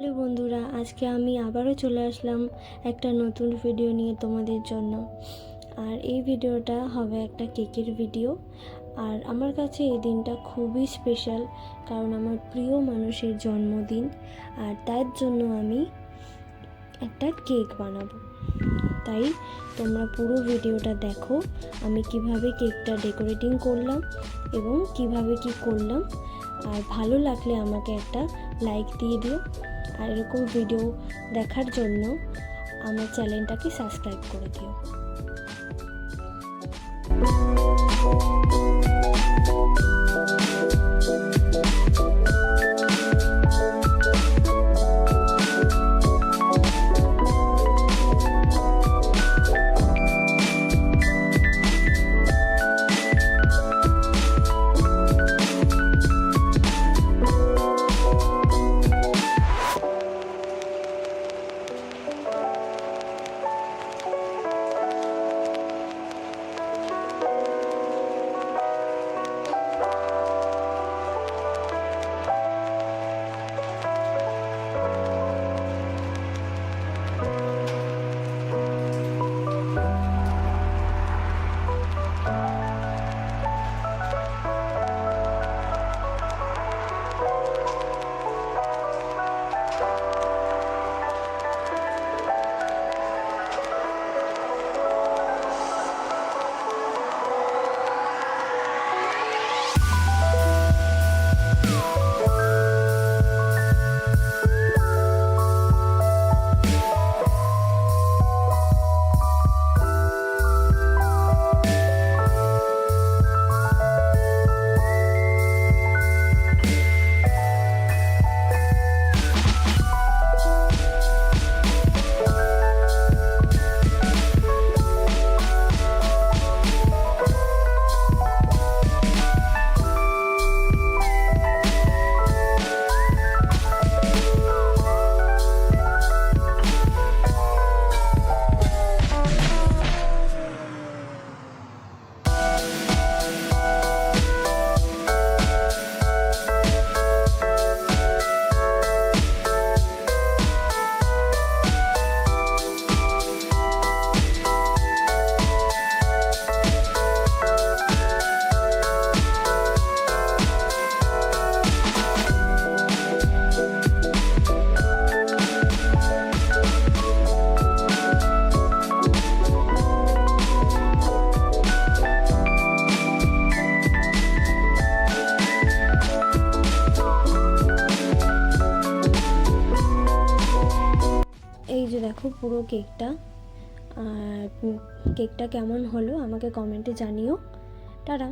Hello বন্ধুরা, আজকে আমি আবারও চলে আসলাম একটা নতুন ভিডিও নিয়ে তোমাদের জন্য। আর এই ভিডিওটা হবে একটা কেকের ভিডিও। আর আমার কাছে এই দিনটা খুবই স্পেশাল, কারণ আমার প্রিয় মানুষের জন্মদিন। আর তার জন্য আমি একটা কেক বানাবো। তাই তোমরা পুরো ভিডিওটা দেখো, আমি কিভাবে কেকটা ডেকোরেটিং করলাম এবং কিভাবে কি করলাম। আর ভালো লাগলে আমাকে একটা লাইক দিয়ে দিও। আর এরকম ভিডিও দেখার জন্য আমার চ্যানেলটাকে সাবস্ক্রাইব করে দিও। এই যে দেখো পুরো কেকটা। আর কেকটা কেমন হলো আমাকে কমেন্টে জানিও। টাটা।